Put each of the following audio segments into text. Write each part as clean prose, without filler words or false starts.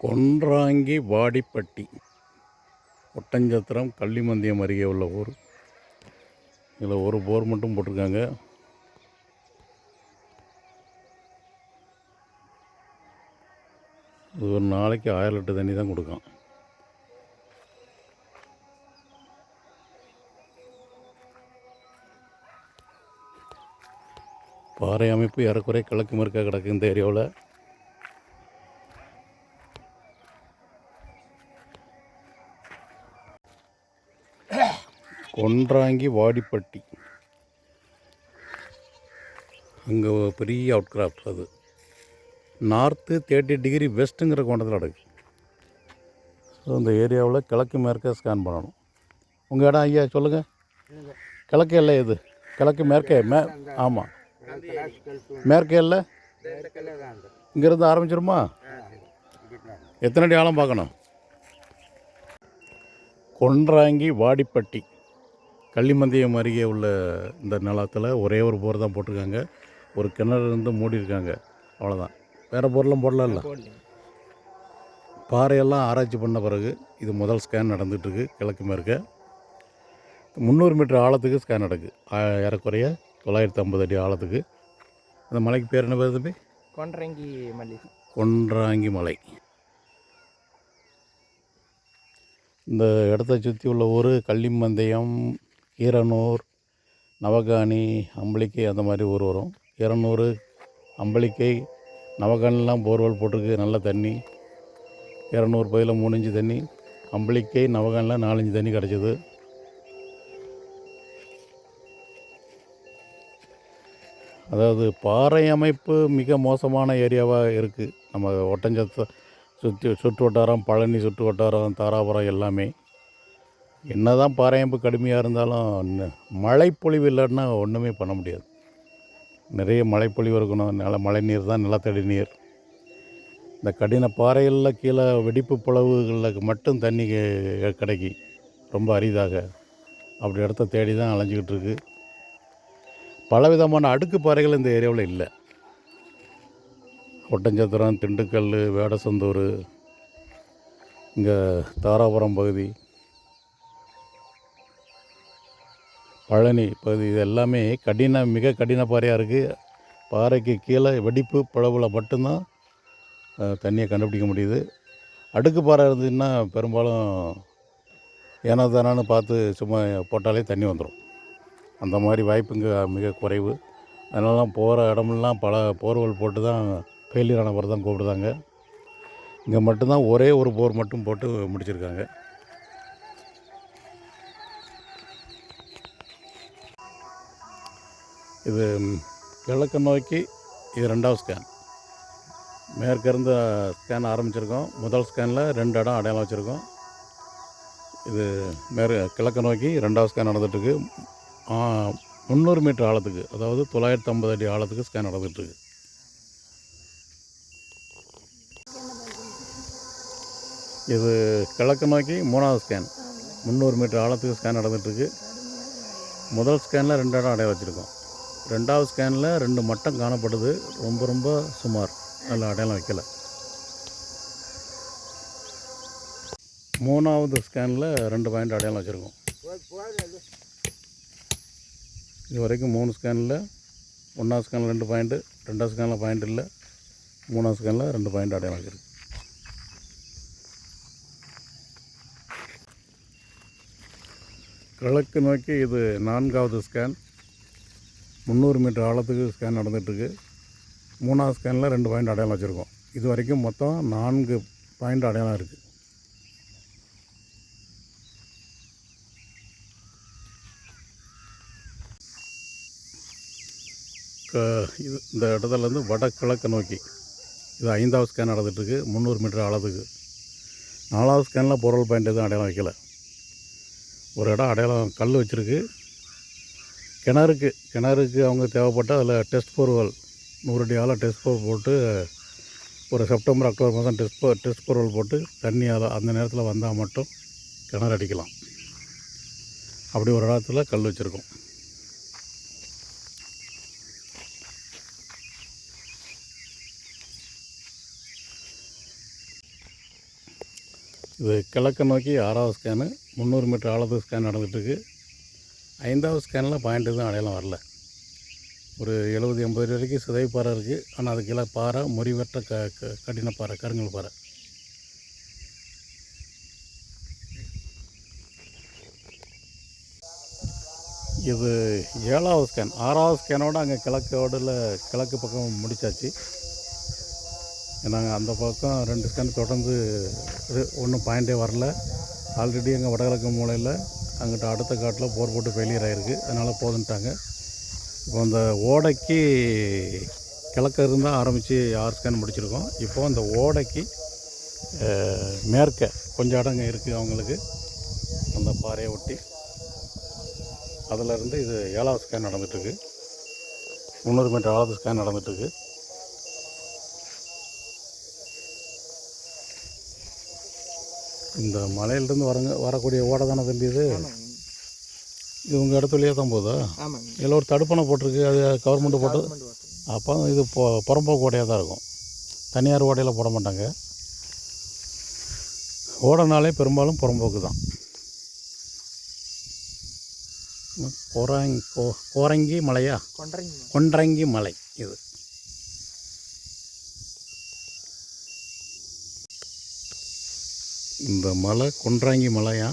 கொன்றாங்கி வாடிப்பட்டி ஒட்டஞ்சத்திரம் கள்ளிமந்தியம் அருகே உள்ள ஊர். இதில் ஒரு போர் மட்டும் போட்டிருக்காங்க. இது ஒரு நாளைக்கு 1000 லிட்டர் தண்ணி தான் கொடுக்கும். பாறை அமைப்பு ஏறக்குறை கிழக்கு மேற்காக கிடக்கு இந்த ஏரியாவில். கொன்றாங்கி வாடிப்பட்டி அங்கே பெரிய அவுட்கிராஃப்ட். அது நார்த்து 30 டிகிரி வெஸ்ட்டுங்கிற கோணத்தில் நடக்கு. ஸோ இந்த ஏரியாவில் கிழக்கு மேற்க ஸ்கேன் பண்ணணும். உங்கள் இடம் ஐயா சொல்லுங்கள். கிழக்கு எல்லை எது? கிழக்கு மேற்கே ஆமாம், மேற்கே இல்லை. இங்கேருந்து ஆரம்பிச்சிருமா? எத்தனை அடி ஆழம் பார்க்கணும்? கொன்றாங்கி வாடிப்பட்டி கள்ளிமந்தியம் அருகே உள்ள இந்த நிலத்தில் ஒரே ஒரு போர் தான் போட்டிருக்காங்க. ஒரு கிணறு இருந்து மூடி இருக்காங்க, அவ்வளோதான். வேறு போர்லாம் போடலாம். இல்லை, பாறையெல்லாம் ஆராய்ச்சி பண்ண பிறகு இது முதல் ஸ்கேன் நடந்துகிட்ருக்கு. கிழக்கு மேற்க 300 மீட்டர் ஆழத்துக்கு ஸ்கேன் நடக்குது. ஏறக்குறைய 950 அடி ஆழத்துக்கு. அந்த மலைக்கு பேர் என்ன பேர் தம்பி? கொன்றாங்கி மலை. கொன்றாங்கி மலை. இந்த இடத்த சுற்றி உள்ள ஊர் கள்ளிமந்தயம், ஈரனூர், நவகாணி, அம்பளிக்கை அந்த மாதிரி ஊர் வரும். ஈரனூர், அம்பளிக்கை, நவகாணிலாம் போர்வெல் போட்டிருக்கு, நல்ல தண்ணி. ஈரனூர் பகுதியில் 3 இன்ச்சு தண்ணி, அம்பளிக்கை நவகாணில் 4 இன்ச்சு தண்ணி கிடச்சிது. அதாவது பாறை அமைப்பு மிக மோசமான ஏரியாவாக இருக்குது. நம்ம ஒட்டஞ்சத்தை சுற்று வட்டாரம், பழனி சுற்று வட்டாரம், தாராபுரம் எல்லாமே என்ன தான் பாறை அமைப்பு கடுமையாக இருந்தாலும் மழைப்பொழிவு இல்லைன்னா ஒன்றுமே பண்ண முடியாது. நிறைய மழைப்பொழிவு இருக்கணும். மழை நீர் தான் நிலத்தடி நீர். இந்த கடின பாறைகளில் கீழே வெடிப்பு பிளவுகளுக்கு மட்டும் தண்ணி கிடைக்கி, ரொம்ப அரிதாக. அப்படி இடத்த தேடி தான் அலைஞ்சிக்கிட்டு இருக்குது. பலவிதமான அடுக்கு பாறைகள் இந்த ஏரியாவில் இல்லை. ஒட்டஞ்சத்திரம், திண்டுக்கல், வேடசந்தூர், இங்கே தாராபுரம் பகுதி, பழனி பகுதி, இது எல்லாமே மிக கடின பாறையாக இருக்குது. பாறைக்கு கீழே வெடிப்பு பிளவில் மட்டும்தான் தண்ணியை கண்டுபிடிக்க முடியுது. அடுக்கு பாறை இருந்ததுன்னா பெரும்பாலும் ஏனோ தானான்னு பார்த்து சும்மா போட்டாலே தண்ணி வந்துடும். அந்த மாதிரி வாய்ப்பு இங்கே மிக குறைவு. அதனால தான் போகிற இடமெல்லாம் பல போர்வெல் போட்டு தான் ஃபெயிலியர் ஆன பிறகு தான் கூப்பிடுதாங்க. இங்கே மட்டும்தான் ஒரே ஒரு போர் மட்டும் போட்டு முடிச்சிருக்காங்க. இது கிழக்கு நோக்கி இது 2வது ஸ்கேன். மேற்கிருந்த ஸ்கேன் ஆரம்பிச்சிருக்கோம். முதல் ஸ்கேனில் 2 இடம் அடையாளம் வச்சுருக்கோம். இது கிழக்கு நோக்கி 2வது ஸ்கேன் நடந்துகிட்ருக்கு. 300 மீட்டர் ஆழத்துக்கு, அதாவது 950 அடி ஆழத்துக்கு ஸ்கேன் நடந்துகிட்ருக்கு. இது கிழக்கு நோக்கி 3வது ஸ்கேன். 300 மீட்டர் ஆழத்துக்கு ஸ்கேன் நடந்துகிட்ருக்கு. முதல் ஸ்கேனில் 2 இடம் அடையாளம் வச்சுருக்கோம். 2வது ஸ்கேனில் 2 மட்டம் காணப்படுது. ரொம்ப சுமார், நல்ல அடையாளம் வைக்கலை. 3வது ஸ்கேனில் 2 பாயிண்ட் அடையாளம் வச்சுருக்கோம். இது வரைக்கும் 3 ஸ்கேனில் 1வது ஸ்கேனில் 2 பாயிண்ட்டு, 2வது ஸ்கேனில் பாயிண்ட் இல்லை, 3வது ஸ்கேனில் 2 பாயிண்ட் அடையாளம் வச்சுருக்கு. கிழக்கு நோக்கி இது 4வது ஸ்கேன். 300 மீட்டர் ஆழத்துக்கு ஸ்கேன் நடந்துகிட்ருக்கு. 3வது ஸ்கேனில் 2 பாயிண்ட் அடையாளம் வச்சுருக்கோம். இது வரைக்கும் மொத்தம் 4 பாயிண்ட் அடையாளம் இருக்குது. இது இந்த இடத்துலேருந்து வடகிழக்கு நோக்கி இது 5வது ஸ்கேன் நடந்துகிட்ருக்கு. 300 மீட்டர் ஆழத்துக்கு. 4வது ஸ்கேனில் பொருள் பாயிண்ட் எதுவும் அடையாளம் வைக்கலை. ஒரு இடம் அடையாளம் கல் வச்சுருக்கு. கிணறுக்கு அவங்க தேவைப்பட்டால் அதில் டெஸ்ட் போர்வெல் 100 அடி ஆழம் டெஸ்ட் போர் போட்டு ஒரு செப்டம்பர் அக்டோபர் மாதம் டெஸ்ட் போர்வெல் போட்டு தண்ணி அந்த நேரத்தில் வந்தால் மட்டும் கிணறு அடிக்கலாம். அப்படி ஒரு இடத்துல கல் வச்சுருக்கோம். இது கிழக்கு நோக்கி 6வது ஸ்கேனு 300 மீட்டர் ஆழத்து ஸ்கேன் நடந்துகிட்ருக்கு. 5வது ஸ்கேனில் பாயிண்ட் எதுவும் அடையாளம் வரல. ஒரு 70-80 அடி வரைக்கும் சிதைவு பாறை இருக்குது. ஆனால் அதுக்கு கீழே பாறை முறிவற்ற கடின பாறை, கருங்கல் பாறை. இது 7வது ஸ்கேன். 6வது ஸ்கேனோடு அங்கே கிழக்கு பக்கம் முடித்தாச்சு. ஏன்னா அந்த பக்கம் 2 ஸ்கேன் தொடர்ந்து ஒன்றும் பாயிண்டே வரல. ஆல்ரெடி எங்கள் வடகிழக்கு மூலையில் அங்கிட்ட அடுத்த காட்டில் போர் போட்டு ஃபெயிலியர் ஆகிருக்கு. அதனால் போதுன்ட்டாங்க. இப்போ அந்த ஓடைக்கு கிழக்க இருந்தால் ஆரம்பித்து 6 ஸ்கேன் முடிச்சிருக்கோம். இப்போ அந்த ஓடைக்கு மேற்க கொஞ்சம் இடங்க இருக்குது அவங்களுக்கு, அந்த பாறையை ஒட்டி. அதிலேருந்து இது 7வது ஸ்கேன் நடந்துகிட்ருக்கு. 300 மீட்டர் ஆழத்து ஸ்கேன் நடந்துகிட்ருக்கு. இந்த மலையிலேருந்து வரக்கூடிய ஓடை தானே தம்பி இது? இது உங்கள் இடத்து வழியாக தான் போகுதா? ஆமாங்க. இதில் ஒரு தடுப்பணை போட்டிருக்கு, அது கவர்மெண்ட்டு போட்டது. அப்போ இது புறம்போக்கு ஓடையாக தான் இருக்கும். தனியார் ஓடையில் போட மாட்டாங்க. ஓடைனாலே பெரும்பாலும் புறம்போக்கு தான். கோரங்கி மலையா? கொன்றங்கி மலை இது. இந்த மலை கொன்றாங்கி மலையா,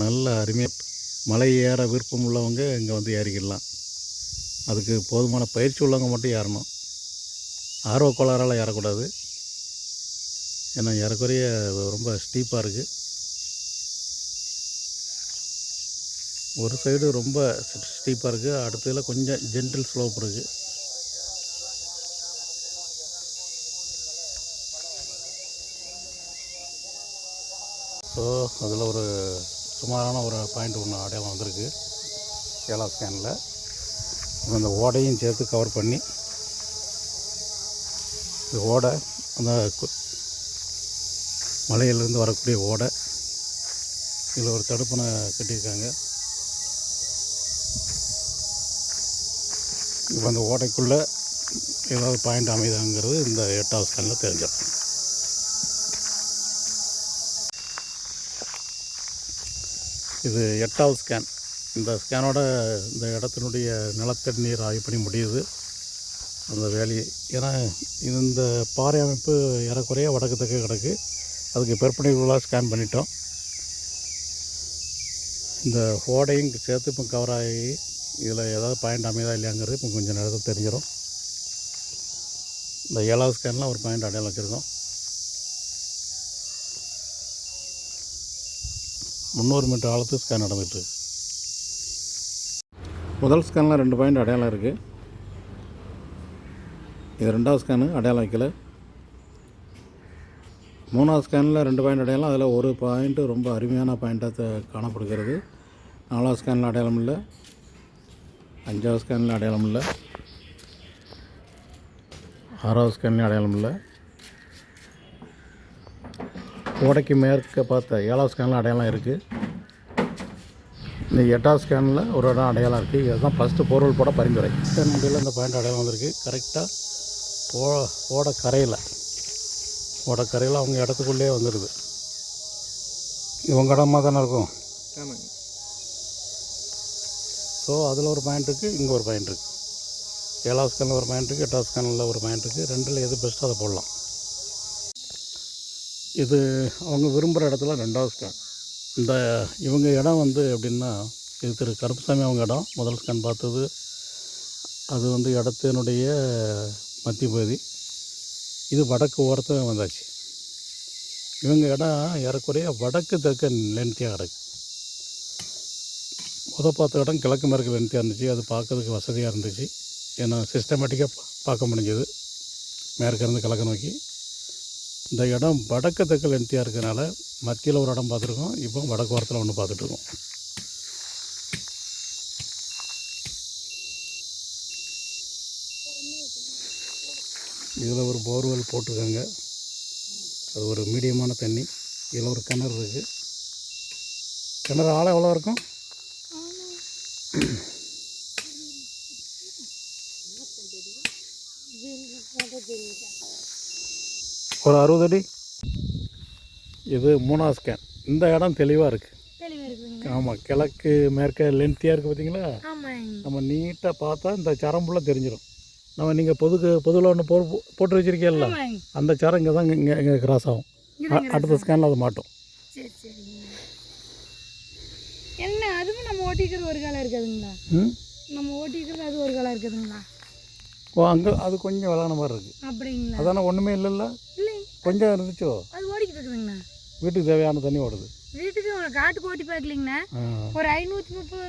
நல்ல அருமையாக மலை ஏற விருப்பம் உள்ளவங்க இங்கே வந்து ஏறிக்கிடலாம். அதுக்கு போதுமான பயிற்சி உள்ளவங்க மட்டும் ஏறணும். ஆர்வக்கோளாறால் ஏறக்கூடாது. ஏன்னா ஏறக்குறைய ரொம்ப ஸ்டீப்பாக இருக்குது. ஒரு சைடு ரொம்ப ஸ்டீப்பாக இருக்குது, அடுத்ததில் கொஞ்சம் ஜென்டில் ஸ்லோப் இருக்குது. ஸோ அதில் ஒரு சுமாரான ஒரு பாயிண்ட் ஒன்று அடையாளம் வந்திருக்கு 7வது ஸ்கேனில். அந்த ஓடையும் சேர்த்து கவர் பண்ணி, இந்த ஓடை அந்த மலையிலேருந்து வரக்கூடிய ஓடை, இதில் ஒரு தடுப்பணை கட்டியிருக்காங்க. இப்போ அந்த ஓடைக்குள்ளே ஏதாவது பாயிண்ட் அமைதாங்கிறது இந்த 8வது ஸ்கேனில் தெரிஞ்சிடும். இது 8வது ஸ்கேன். இந்த ஸ்கேனோட இந்த இடத்தினுடைய நிலத்தடி நீர் ஆய்வு பண்ணி முடியுது அந்த வேலையை. ஏன்னா இந்த பாறை அமைப்பு ஏறக்குறைய வடக்கு தெற்கு கிடக்கு. அதுக்கு பெர்பெண்டிகுலராக ஸ்கேன் பண்ணிட்டோம். இந்த ஓடையும் சேர்த்து இப்போ கவர் ஆகி இதில் ஏதாவது பாயிண்ட் அமைதா இல்லையாங்கிறது இப்போ கொஞ்சம் நேரத்தில் தெரிஞ்சிடும். இந்த 7வது ஸ்கேனில் ஒரு பாயிண்ட் அடையாளம் வச்சுருக்கோம். 300 மீட்டர் ஆழத்து ஸ்கேன் நடந்துகிட்டு. முதல் ஸ்கேனில் 2 பாயிண்ட் அடையாளம் இருக்குது. இது 2வது ஸ்கேனு அடையாளம் வைக்கல. 3வது ஸ்கேனில் 2 பாயிண்ட் அடையாளம். அதில் ஒரு பாயிண்ட்டு ரொம்ப அருமையான பாயிண்ட்டாக காணப்படுகிறது. 4வது ஸ்கேனில் அடையாளம் இல்லை. 5வது ஸ்கேனில் அடையாளம் இல்லை. 6வது ஸ்கேன்லேயும் அடையாளம் இல்லை. ஓடைக்கு மேற்க பார்த்த 7வது ஸ்கேனில் அடையாளம் இருக்குது. இந்த 8வது ஸ்கேனில் ஒரு இடம் அடையாளம் இருக்குது. இதுதான் ஃபஸ்ட்டு போர்வெல் போட பரிந்துரை. ஸ்கேன் முடியல இந்த பாயிண்ட் அடையாளம் வந்திருக்கு. கரெக்டாக ஓடக்கரையில் அவங்க இடத்துக்குள்ளே வந்துடுது. இவங்க இடமா தானே இருக்கும். ஸோ அதில் ஒரு பாயிண்ட் இருக்குது, இங்கே ஒரு பாயிண்ட் இருக்குது. 7வது ஸ்கேனில் ஒரு பாயிண்ட் இருக்குது, 8வது ஸ்கேனில் ஒரு பாயிண்ட் இருக்குது. 2ல் எது பெஸ்ட்டோ அதை போடலாம். இது அவங்க விரும்புகிற இடத்துல 2வது ஸ்கேன். இந்த இவங்க இடம் வந்து எப்படின்னா, இது திரு கருப்புசாமி அவங்க இடம். முதல் ஸ்கேன் பார்த்தது அது வந்து இடத்தினுடைய மத்திய பகுதி. இது வடக்கு ஓரத்தில் வந்தாச்சு. இவங்க இடம் ஏறக்குறைய வடக்கு தெற்கு லென்த்தியாக கிடக்கு. பார்த்த இடம் கிழக்கு மேற்கு லென்த்தியாக இருந்துச்சு. அது பார்க்கறதுக்கு வசதியாக இருந்துச்சு. ஏன்னா சிஸ்டமேட்டிக்காக பார்க்க முடிஞ்சது மேற்கிருந்து கிழக்கு நோக்கி. இந்த இடம் வடக்கு தெற்கு லென்த்தியாக இருக்கிறதுனால மத்தியில் ஒரு இடம் பார்த்துருக்கோம். இப்போ வடக்கு ஓரத்தில் ஒன்று பார்த்துட்ருக்கோம். இதில் ஒரு போர்வெல் போட்டிருக்காங்க. அது ஒரு மீடியமான தண்ணி. இதில் ஒரு கிணறு இருக்குது. கிணறு ஆழம் எவ்வளோ இருக்கும்? ஒரு 60 அடி. இது 3வது ஸ்கேன். இந்த இடம் தெளிவாக இருக்குது. தெளிவாக இருக்குதுங்க. ஆமாம், கிழக்கு மேற்க லென்த்தியாக இருக்குது பார்த்தீங்களா? ஆமாங்க. நம்ம நீட்டாக பார்த்தா இந்த சரம்புள்ள தெரிஞ்சிடும். நீங்கள் பொதுவில் ஒன்று போட்டு வச்சுருக்கீல்ல, ஆமாங்க. அந்த சரம் இங்கே தான் இங்கே கிராஸ் ஆகும். அடுத்த ஸ்கேனில் அது மாட்டோம். சரி சரிங்க. என்ன அதுவும் நம்ம ஓட்டிக்கிறது ஒரு காலம் இருக்குதுங்களா? நம்ம ஓட்டிக்கிறது அது ஒரு காலம் இருக்குதுங்களா? ஓ, அங்கே அது கொஞ்சம் விளாட மாதிரி இருக்குது. அப்படிங்களா? அதானே ஒன்றுமே இல்லைல்ல, இல்லைங்க, கொஞ்சம் இருந்துச்சோ. அது ஓடிக்கிட்டு இருக்குதுங்கண்ணா. வீட்டுக்கு தேவையான தண்ணி ஓடுது. வீட்டுக்கு காட்டுக்கு ஓட்டி பார்க்கலிங்கண்ணா. ஒரு 530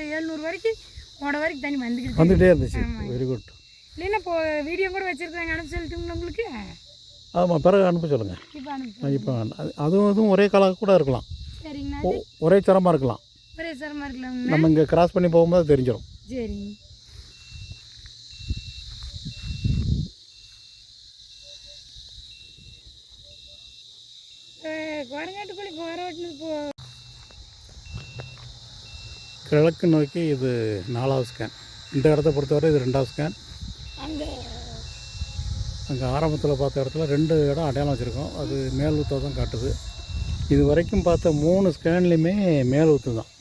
700 வரைக்கும் ஓட வரைக்கும் தண்ணி வந்துக்கிட்டே இருந்துச்சு. Very good. இல்லைன்னா இப்போ வீடியோ கூட வச்சுருக்காங்க, அனுப்பி சொல்லிட்டுங்களா உங்களுக்கு? ஆமாம், பிறகு அனுப்ப சொல்லுங்கள். இப்போ அனுப்பி இப்போ அதுவும் ஒரே காலாக கூட இருக்கலாம். சரிங்கண்ணா. ஒரே சரமாக இருக்கலாம். ஒரே சரமாக இருக்கலாம்ண்ணா. நம்ம இங்கே கிராஸ் பண்ணி போகும்போது தெரிஞ்சிடும். சரிங்க. குரங்காட்டுக்குள்ளே போராட்டினது கிழக்கு நோக்கி இது 4வது ஸ்கேன். இந்த இடத்த பொறுத்தவரை இது 2வது ஸ்கேன். அங்கே ஆரம்பத்தில் பார்த்த இடத்துல 2 இடம் அடையாளம் வச்சுருக்கோம். அது மேல் ஊற்ற தான் காட்டுது. இது வரைக்கும் பார்த்த 3 ஸ்கேன்லேயுமே மேல் ஊற்று தான்.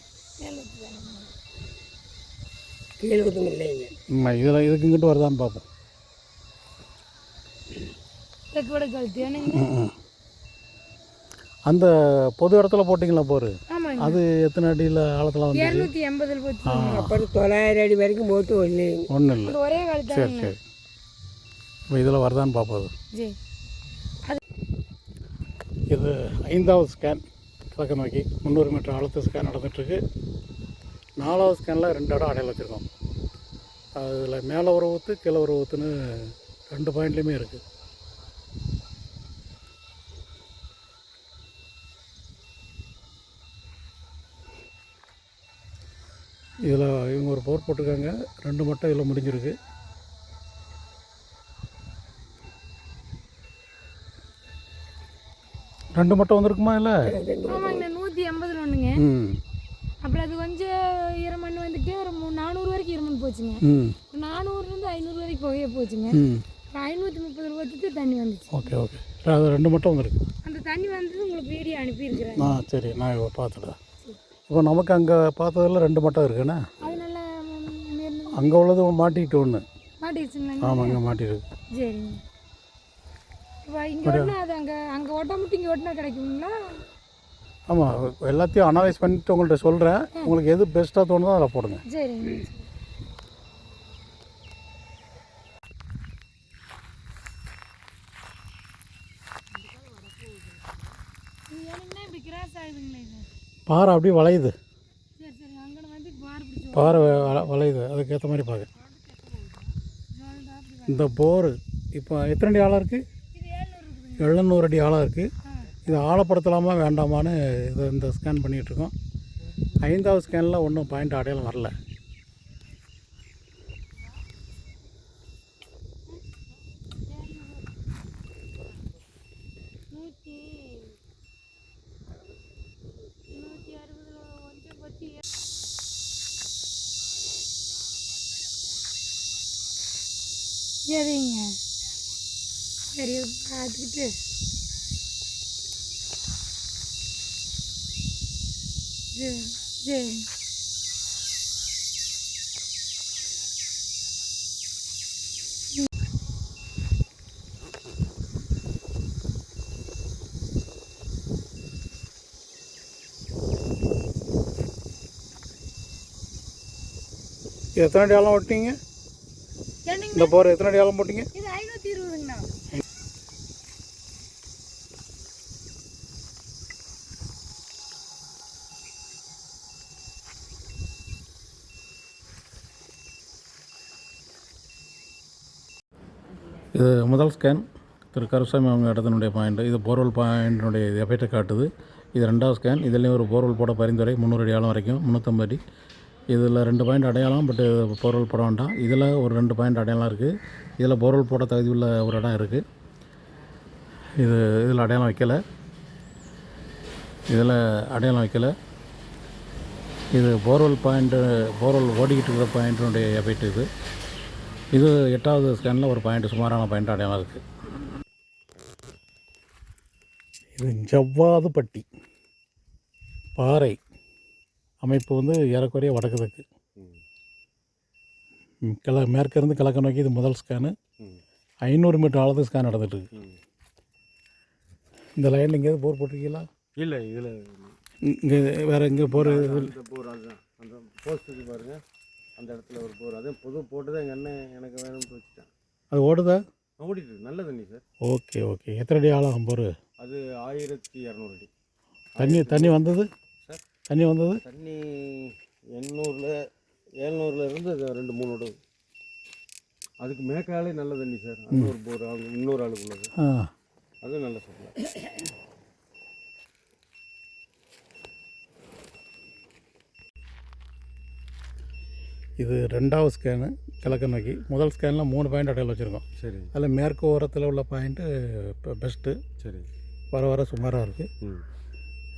கீழே ஊற்றுங்க இல்லைங்க. இதில் இதுக்கு இங்கிட்டு வருதான்னு பார்ப்போம். அந்த பொது இடத்துல போட்டிங்களா போரு, அது எத்தனை அடியில் ஆழத்தில் வந்து? 280 போச்சு. அப்புறம் 900 அடி வரைக்கும் போட்டு ஒன்றும் இல்லை. ஒரே காலத்தில். சரி சரி. இப்போ இதில் வருதான்னு பார்ப்போம். இது 5வது ஸ்கேன். கிழக்கு நோக்கி 300 மீட்டர் ஆழத்து ஸ்கேன் நடந்துகிட்ருக்கு. 4வது ஸ்கேனில் 2 இடம் அடையாளம் வச்சுருக்கோம். அதில் மேலே ஒரு ஊற்று கீழே ஒரு ஊற்றுன்னு 2 பாயிண்ட்லேயுமே இருக்குது. இதில் இவங்க ஒரு போர் போட்டிருக்காங்க. 2 மட்டும் இதில் முடிஞ்சிருக்கு. ரெண்டு மட்டும் வந்திருக்குமா? இல்லை, ஆமாங்கண்ணா. 180 ஒன்றுங்க. அப்புறம் அது கொஞ்சம் ஈரமண் வந்துட்டு ஒரு 400 வரைக்கும் ஈரமண் போச்சுங்க. 400லேருந்து 500 வரைக்கும் புகையே போச்சுங்க. 530 ரூபாய்க்கு தண்ணி வந்துச்சு. Okay okay. அது 2 மட்டும் வந்திருக்கு. அந்த தண்ணி வந்தது உங்களுக்கு வீடியோ அனுப்பியிருக்கிறேன். சரி, நான் பார்த்துட்டேன். இப்போ நமக்கு அங்கே பார்த்ததில் 2 மட்டும் இருக்குண்ணா. அது நல்லா அங்கே உள்ளது மாட்டிக்கிட்டு ஒன்று மாட்டிடுச்சுங்களா? ஆமாம், அங்கே மாட்டிருக்கு. சரிங்க. இப்போ இங்கே ஓட்டினா அது அங்கே ஓட்ட மட்டும் இங்கே ஓட்டினா கிடைக்குங்களா? ஆமாம், எல்லாத்தையும் அனலைஸ் பண்ணிவிட்டு உங்கள்கிட்ட சொல்கிறேன். உங்களுக்கு எது பெஸ்ட்டாக தோணுதோ அதில் போடுங்க. சரிங்க. இப்படி கிராஸ் ஆகுதுங்களா? இது பாறை அப்படியே வளையுது. சரி சரி. அங்கே வந்து பாறை வளையுது. அதுக்கேற்ற மாதிரி பார்க்க. இந்த போர் இப்போ எத்தனை அடி ஆழம் இருக்குது? 700 அடி ஆழம் இருக்குது. இது ஆழப்படுத்தலாமா வேண்டாமான்னு இந்த ஸ்கேன் பண்ணிகிட்ருக்கோம். 5வது ஸ்கேனில் ஒன்றும் பாயிண்ட் அடையாளம் வரல. சரிங்க. சரி, பார்த்துக்கிட்டு சரி சரி. எத்தனை அடி ஆழம் ஓட்டிங்க? இந்த போர் எத்தனை அடி ஆழம் போட்டிங்க? இது 520ங்கண்ணா. இது முதல் ஸ்கேன். திரு கருசாமி அவங்க இடத்தினுடைய பாயிண்ட்டு. இது போர்வெல் பாயிண்டினுடைய எஃபெக்டை காட்டுது. இது 2வது ஸ்கேன். இதுலேயும் ஒரு போர்வெல் போட பரிந்துரை 300 அடி ஆழம் வரைக்கும், 350 அடி. இதில் 2 பாயிண்ட் அடையாளம், பட்டு போர்வெல் போட வேண்டாம். இதில் ஒரு 2 பாயிண்ட் அடையாளம் இருக்குது. இதில் போர்வெல் போட தகுதி உள்ள ஒரு இடம் இருக்குது. இதில் அடையாளம் வைக்கலை. இது போர்வெல் ஓடிக்கிட்டு இருக்கிற பாயிண்ட்டினுடைய எஃபெக்ட். இது 8வது ஸ்கேனில் ஒரு பாயிண்ட், சுமாரான பாயிண்ட் அடையாளம் இருக்குது. இது ஜவ்வாதுப்பட்டி பாறை அமைப்பு வந்து ஏறக்குறைய வடக்கு தெற்கு. மேற்கிருந்து கிழக்க நோக்கி இது முதல் ஸ்கேனு. 500 மீட்டர் ஆழத்து ஸ்கேன் நடந்துகிட்ருக்கு. இந்த லைனில் எங்கேயாவது போர் போட்டிருக்கீங்களா? இல்லை, இதில் இங்கே வேறு எங்கே போர்? இந்த போர் அதுதான், அந்த போஸ்ட்டுக்கு பாருங்கள், அந்த இடத்துல ஒரு போர். அதே புது போட்டு தான் எங்கள் அண்ணன் எனக்கு வேணும்னு வச்சுட்டேன். அது ஓடுதா? ஓடிட்டு இருக்கு. நல்ல தண்ணி சார். Okay okay. எத்தனை அடி ஆழம் போர்? அது 1200 அடி. தண்ணி வந்தது சார்? தண்ணி வந்தது தண்ணி 700 இருந்து 2-3 விடும். அதுக்கு மேற்காலே நல்ல தண்ணி சார். அந்த ஒரு போர் அவங்க இன்னொரு ஆளுக்கு உள்ளது. அதுவும் நல்ல சப்ளை. இது 2வது ஸ்கேனு கிழக்கு நோக்கி. முதல் ஸ்கேனில் 3 பாயிண்ட் அடையாளம் வச்சுருக்கோம். சரி. அதில் மேற்கு ஓரத்தில் உள்ள பாயிண்ட்டு இப்போ பெஸ்ட்டு. சரி. வர சுமாராக இருக்குது.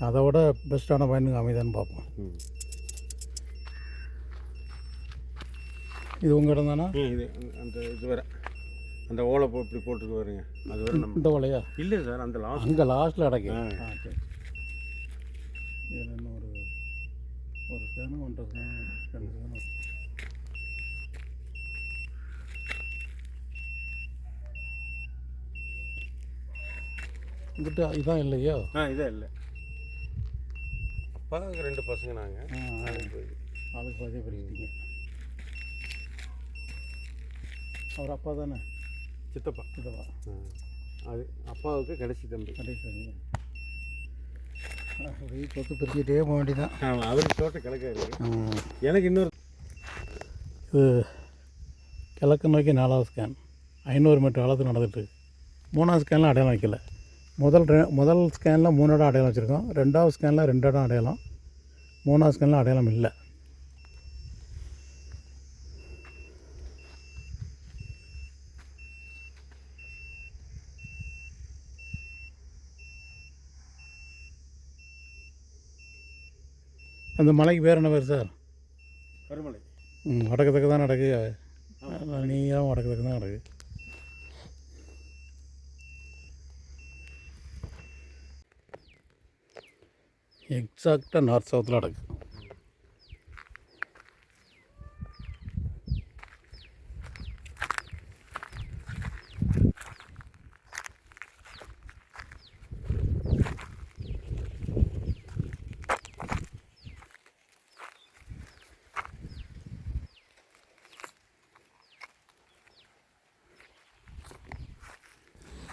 அதை விட பெஸ்ட்டான பாயிண்ட் அமைதான்னு பார்ப்போம். இது உங்கள் இடம் தானே? இது அந்த இது வேறு அந்த ஓலை இப்படி போட்டுருக்கு வருங்க. அது வேறு நம்ம இந்த ஓலையா? இல்லை சார், அந்த லாஸ்ட் அங்கே லாஸ்ட்டில் அடக்கு. சரி. இதில் இன்னும் ஒரு ஸ்கேனு 1 ஸ்கேனு 2 ஸ்கேனு. இங்கிட்ட இதான் இல்லையோ? இதே இல்லை. அப்பாவுக்கு 2 பசங்க நாங்கள். ஆளுக்கு பாதியாக பிரிச்சிட்டீங்க. அவர் அப்பா தானே? சித்தப்பா. அது அப்பாவுக்கு கடைசி தம்பி. சொத்து பிரிச்சுட்டே போக வேண்டியதான். அவருக்கு தோட்டம் கிழக்க இருக்கு. எனக்கு இன்னொரு இது கிழக்கு நோக்கி 4வது ஸ்கேன் 500 மீட்டர் ஆழத்துக்கு நடந்துகிட்ருக்கு. 3வது ஸ்கேனில் அடையாளம் வைக்கல. முதல் ஸ்கேனில் 3 இடம் அடையாளம் வச்சுருக்கோம். 2வது ஸ்கேனில் 2 இடம் அடையாளம். 3வது ஸ்கேனில் அடையாளம் இல்லை. அந்த மலைக்கு பேர் என்ன பேர் சார்? கருமலை. வடக்கு தெற்கு தான் நடக்கு. நீங்களும் வடக்கு தெற்கு தான் நடக்கு. எக்ஸாக்டாக நார்த் சவுத்தில் நடக்கு.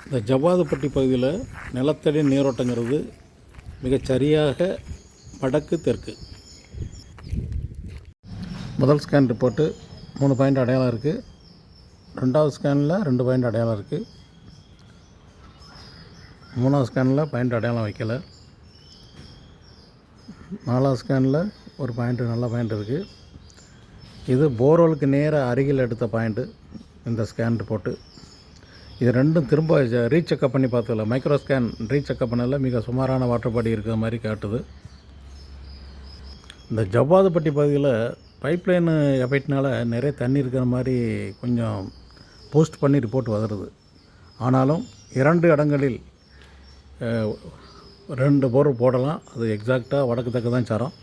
இந்த ஜவ்வாதுப்பட்டி பகுதியில் நிலத்தடி நீரோட்டங்கிறது மிகச்சரியாக வடக்கு தெற்கு. முதல் ஸ்கேன் ரிப்போர்ட்டு 3 பாயிண்ட் அடையாளம் இருக்குது. 2வது ஸ்கேனில் 2 பாயிண்ட் அடையாளம் இருக்குது. 3வது ஸ்கேனில் பாயிண்ட் அடையாளம் வைக்கலை. 4வது ஸ்கேனில் ஒரு பாயிண்ட்டு நல்ல பாயிண்ட் இருக்குது. இது போர்வெலுக்கு நேராக அருகில் எடுத்த பாயிண்ட்டு இந்த ஸ்கேன் ரிப்போர்ட்டு. இது ரெண்டும் திரும்ப ரீசெக்கப் பண்ணி பார்த்ததில்ல. மைக்ரோ ஸ்கேன் ரீசெக்கப் பண்ணதில் மிக சுமாரான வாட்டர் பாடி இருக்கிற மாதிரி காட்டுது. இந்த ஜவ்வாதுப்பட்டி பகுதியில் பைப்லைனு எஃபெக்ட்னால நிறைய தண்ணி இருக்கிற மாதிரி கொஞ்சம் போஸ்ட் பண்ணி ரிப்போர்ட் வருது. ஆனாலும் 2 இடங்களில் 2 போர் போடலாம். அது எக்ஸாக்டாக வடக்கு தெற்கு தான் சாரம்.